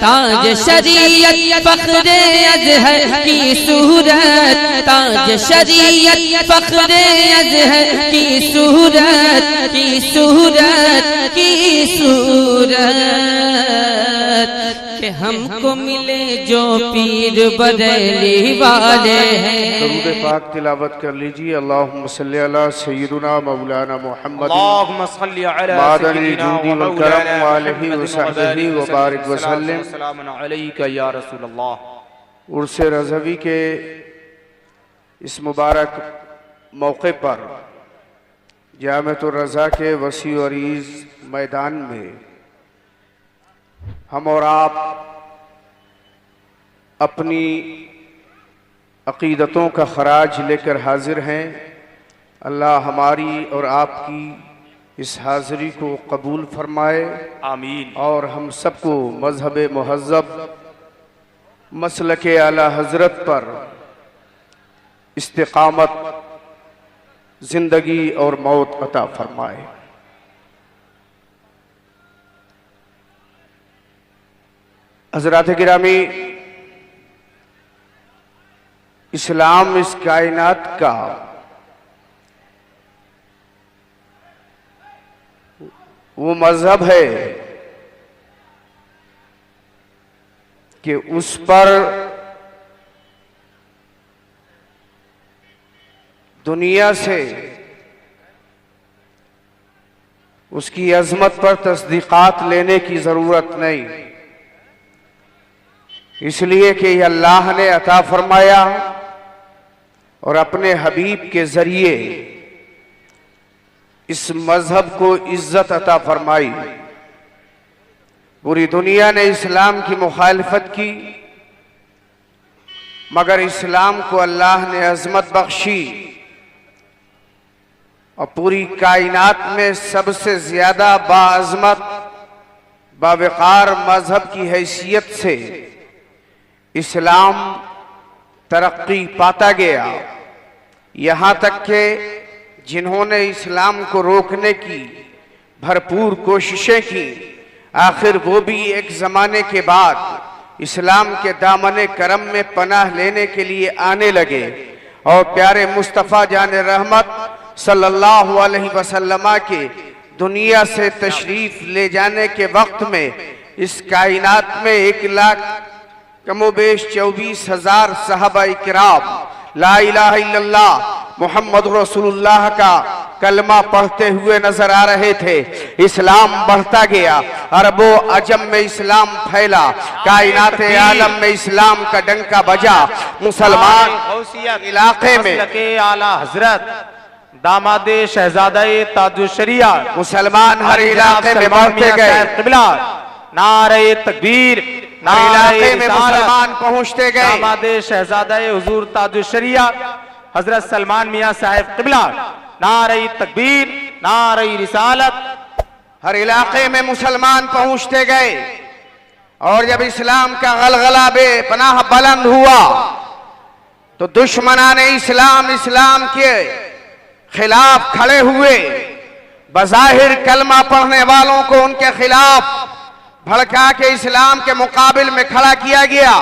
ताज शरीयत फख्रे अज़हर की सूरत, ताज शरीयत फख्रे अज़हर की सूरत, की सूरत, की सूरत कि हमको मिले जो पीर बरेली वाले हैं। दरूद पाक तिलावत कर लीजिए। अल्लाहुम्मा सल्ली अला सय्यिदुना मौलाना मुहम्मद अल्लाहुम्मा सल्ली अला सय्यिदिना व मौलाना वालिहि व सहबिहि व बारिक व सल्लिम। सलाम अलैका या रसूल अल्लाह। उर्स रज़वी के इस मुबारक मौके पर जामिअतुर रज़ा के वसी और अरीज़ मैदान में हम और आप अपनी अक़ीदतों का खराज लेकर हाजिर हैं। अल्लाह हमारी और आपकी इस हाज़िरी को कबूल फरमाए, आमीन। और हम सबको मज़हब मुहज़्ज़ब मसलक आला हज़रत पर इस्तिक़ामत ज़िंदगी और मौत अता फरमाए। हज़रात गिरामी, इस्लाम इस कायनात का वो मज़हब है कि उस पर दुनिया से उसकी अज़मत पर तस्दीक़ात लेने की ज़रूरत नहीं, इसलिए कि अल्लाह ने अता फरमाया और अपने हबीब के ज़रिए इस मज़हब को इज़्ज़त अता फरमाई। पूरी दुनिया ने इस्लाम की मुखालफत की, मगर इस्लाम को अल्लाह ने अज़मत बख्शी और पूरी कायनात में सबसे ज़्यादा बाअज़मत बावक़ार मज़हब की हैसियत से इस्लाम तरक्की पाता गया। यहाँ तक कि जिन्होंने इस्लाम को रोकने की भरपूर कोशिशें की, आखिर वो भी एक ज़माने के बाद इस्लाम के दामन करम में पनाह लेने के लिए आने लगे और प्यारे मुस्तफ़ा जान रहमत सल्लल्लाहु अलैहि वसल्लम के दुनिया से तशरीफ़ ले जाने के वक्त में इस कायनात में 1,00,000 कमोबेश 24,000 सहाबा इकराम ला इलाहा इल्लल्लाह मोहम्मद रसूलुल्लाह का कलमा पढ़ते हुए नजर आ रहे थे। इस्लाम बढ़ता गया, अरबों अजम में इस्लाम फैला, कायनात आलम में इस्लाम का डंका बजा। मुसलमान इलाके में आला हजरत दामादे शहजादे ताजुशरिया मुसलमान हर इलाके में बढ़ते गए। नारे तकबीर, इलाके में मुसलमान पहुंचते गए। दामादे शहजादे हुजूर ताजुशरिया हजरत सलमान मियां साहब क़िबला, नारे तकबीर, नारे रिसालत। हर इलाके में मुसलमान पहुंचते गए और जब इस्लाम का गलगला बेपनाह बुलंद हुआ तो दुश्मनाने इस्लाम के खिलाफ खड़े हुए। बज़ाहिर कलमा पढ़ने वालों को उनके खिलाफ भड़का के इस्लाम के मुकाबिल में खड़ा किया गया।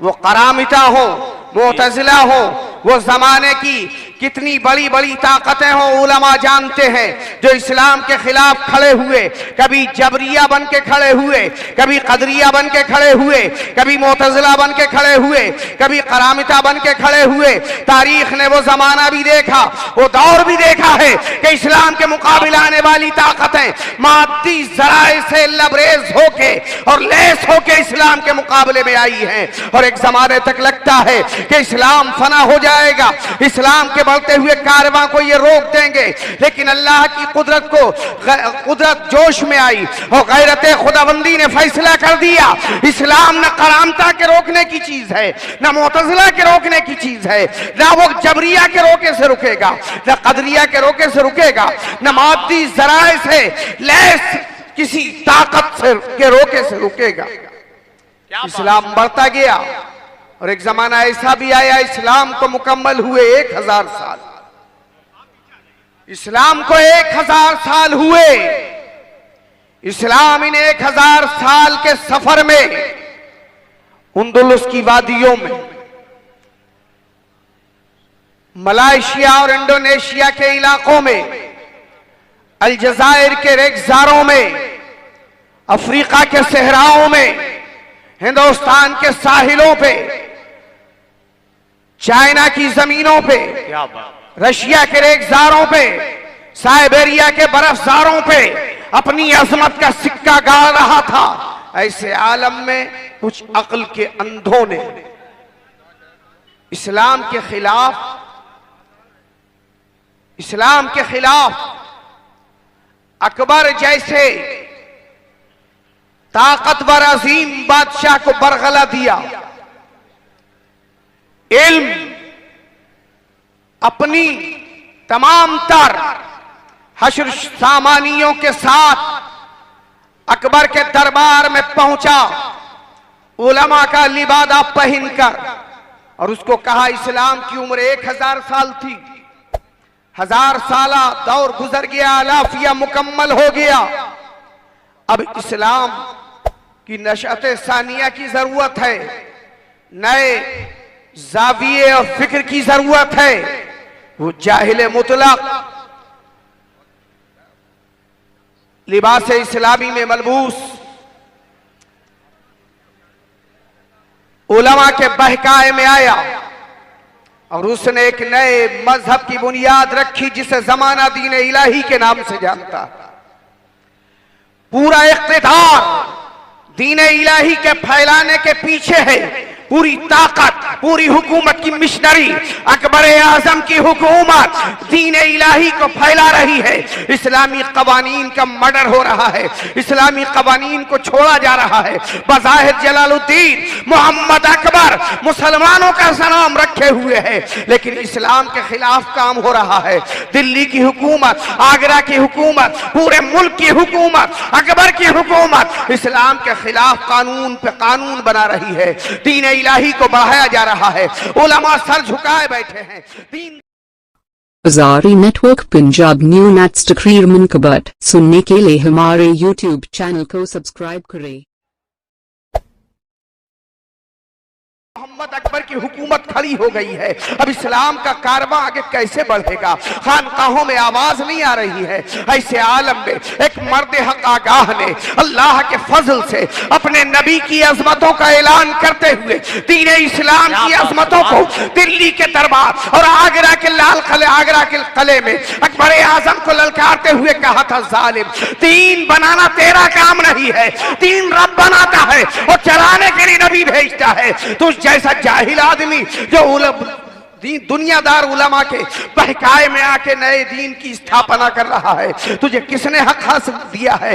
वो करामिता हो, मुअतज़िला हो, वो जमाने की कितनी बड़ी बड़ी ताकतें हो, उलमा जानते हैं जो इस्लाम के खिलाफ खड़े हुए। कभी जबरिया बन के खड़े हुए, कभी कदरिया बन के खड़े हुए, कभी मुअतज़िला बन के खड़े हुए, कभी करामिता बन के खड़े हुए। तारीख ने वो जमाना भी देखा, वो दौर भी देखा है कि इस्लाम के मुकाबले आने वाली ताकतें मादी ज़राए से लबरेज होके और लेस होके इस्लाम के मुकाबले में आई हैं। और एक जमाने तक लगता है कि इस्लाम फना हो जाएगा, इस्लाम के बढ़ते हुए कारवां को ये रोक देंगे, लेकिन अल्लाह की कुदरत जोश में आई और गैरत खुदाबंदी ने फैसला कर दिया। इस्लाम न करामता के रोकने की चीज है, न मुअतज़िला के रोकने की चीज है, न वो जबरिया के रोके से रुकेगा, न कदरिया के रोके से रुकेगा, न मादी ज़राए से लैस किसी ताकत से के रोके से रुकेगा। इस्लाम बढ़ता गया और एक जमाना ऐसा भी आया इस्लाम को मुकम्मल हुए 1000 साल। इस्लाम को 1000 साल हुए। इस्लाम इन 1000 साल के सफर में उंदुलुस की वादियों में, मलेशिया और इंडोनेशिया के इलाकों में, अलजायर के रेगिस्तानों में, अफ्रीका के सहराओं में, हिंदुस्तान के साहिलों पे, चाइना की जमीनों पे, रशिया के रेगिस्तानों पे, साइबेरिया के बर्फज़ारों पे अपनी अजमत का सिक्का गाड़ रहा था। ऐसे आलम में कुछ अक्ल के अंधों ने इस्लाम के खिलाफ अकबर जैसे ताकतवर अजीम बादशाह को बरगला दिया। इल्म अपनी तमाम तर हश्र सामानियों के साथ अकबर के दरबार में पहुंचा, उलमा का लिबादा पहनकर, और उसको कहा इस्लाम की उम्र 1000 साल थी, 1000 साला दौर गुजर गया, अलाफिया मुकम्मल हो गया। अब इस्लाम की नशअत सानिया की जरूरत है, नए जाविये और फिक्र की जरूरत है। वो जाहिल मुतलक लिबास इस्लामी में मलबूस उलमा के बहकाए में आया और उसने एक नए मजहब की बुनियाद रखी जिसे जमाना दीन इलाही के नाम से जानता। पूरा इख्तिदार दीन इलाही के फैलाने के पीछे है, पूरी ताकत, पूरी हुकूमत की मिशनरी, अकबर आजम की हुकूमत दीन इलाही को फैला रही है। इस्लामी कवानीन का मर्डर हो रहा है, इस्लामी कवानीन को छोड़ा जा रहा है। बज़ाहिर जलालुद्दीन मोहम्मद अकबर मुसलमानों का सनाम रखे हुए है, लेकिन इस्लाम के खिलाफ काम हो रहा है। दिल्ली की हुकूमत, आगरा की हुकूमत, पूरे मुल्क की हुकूमत, अकबर की हुकूमत इस्लाम के खिलाफ कानून पे कानून बना रही है। दीन इलाही को बढ़ाया जा रहा है, उलमा सर झुकाए बैठे हैं। अज़ारी नेटवर्क पंजाब न्यू नेट्स तकरीर मुनकबत सुनने के लिए हमारे YouTube चैनल को सब्सक्राइब करें। मोहम्मद अकबर की हुकूमत खड़ी हो गई है। अब इस्लाम का कारवां आगे कैसे बढ़ेगा? खानकाहों में आवाज नहीं आ रही है। ऐसे आलम में एक मर्द हक आगाह ने अल्लाह के फजल से अपने नबी की अजमतों का ऐलान करते हुए दीन इस्लाम की अजमतों को दिल्ली के दरबार और आगरा के लाल किले, आगरा के किले में अकबर आजम को ललकारते हुए कहा था, जालिम, दीन बनाना तेरा काम नहीं है, दीन रब बनाता है और चलाने के लिए नबी भेजता है। तो जैसा जाहिल आदमी जो दुनियादार उलमा के बहकाए में आके नए दीन की स्थापना कर रहा है, तुझे किसने हक हासिल दिया है?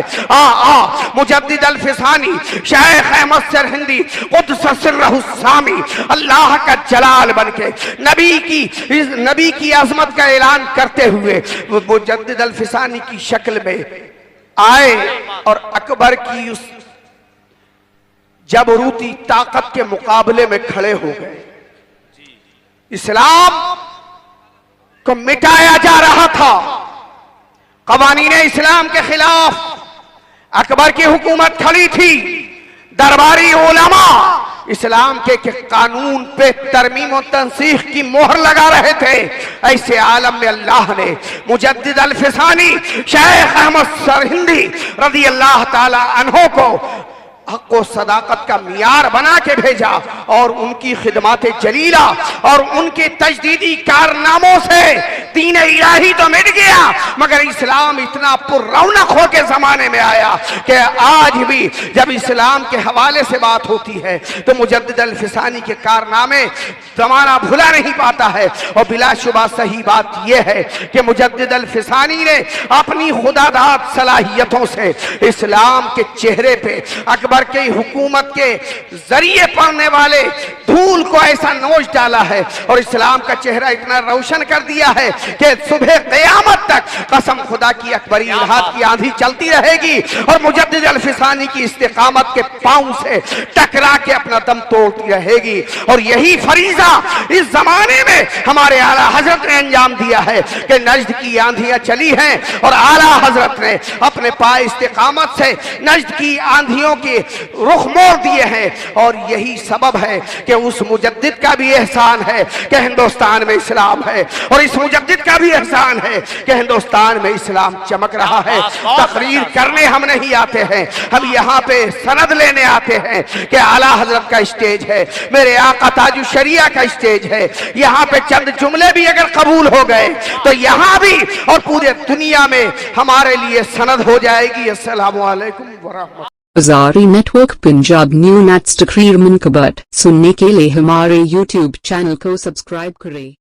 मुजद्दिद अल-फिसानी, शेख अहमद सरहिंदी कुद्दस सिर्रहु सामी अल्लाह का जलाल बनके नबी की अजमत का ऐलान करते हुए मुजद्दिद अल-फिसानी की शक्ल में आए और अकबर की उस जबरूती ताकत के मुकाबले में खड़े हो गए। इस्लाम को मिटाया जा रहा था, कवानीन इस्लाम के खिलाफ अकबर की हुकूमत खड़ी थी। दरबारी उलमा इस्लाम के कानून पे तरमीम और तंसीख की मोहर लगा रहे थे। ऐसे आलम में अल्लाह ने मुजद्दिद अल-फिसानी शेख अहमद सरहिंदी रज़ी अल्लाह ताला अन्हो को हक व सदाकत का मियार बना के भेजा और उनकी खिदमत जलीला और उनके तजदीदी कारनामों से दीन इलाही तो मिट गया, मगर इस्लाम इतना पुररौनक हो के जमाने में आया कि आज भी जब इस्लाम के हवाले से बात होती है तो मुजद्दिद अल-फिसानी के कारनामे जमाना भुला नहीं पाता है। और बिलाशुबा सही बात यह है कि मुजद्दिद अल-फिसानी ने अपनी खुदादाद सलाहियतों से इस्लाम के चेहरे पे अकबर की हुकूमत के जरिए पड़ने वाले धूल को ऐसा नोच डाला है और इस्लाम का चेहरा इतना रोशन कर दिया है कि सुबह क़यामत तक कसम खुदा की अकबरी इल्हाद की आंधी चलती रहेगी और मुजद्दिद अल-फिसानी की इस्तिकामत के पांव से टकरा के अपना दम तोड़ती रहेगी। और यही फरीजा इस जमाने में हमारे आला हजरत ने अंजाम दिया है कि नज्द की आंधियां चली हैं और आला हजरत ने अपने पाए इस्तिकामत से नज्द की आंधियों के रुख मोड़ दिए हैं। और यही सबब है कि उस मुजद्दिद का भी एहसान है कि हिंदुस्तान में इस्लाम है और इस मुजद्दिद का भी एहसान है कि हिंदुस्तान में इस्लाम चमक रहा है। तकरीर करने हम नहीं आते हैं, हम यहाँ पे सनद लेने आते हैं कि आला हजरत का स्टेज है, मेरे आका ताजुल शरिया का स्टेज है। यहाँ पे चंद जुमले भी अगर कबूल हो गए तो यहाँ भी और पूरे दुनिया में हमारे लिए सनद हो जाएगी। अस्सलामु अलैकुम व रहमतुल्लाह। अज़ारी नेटवर्क पंजाब न्यू नेट्स तकरीर मुनकबत सुनने के लिए हमारे YouTube चैनल को सब्सक्राइब करें।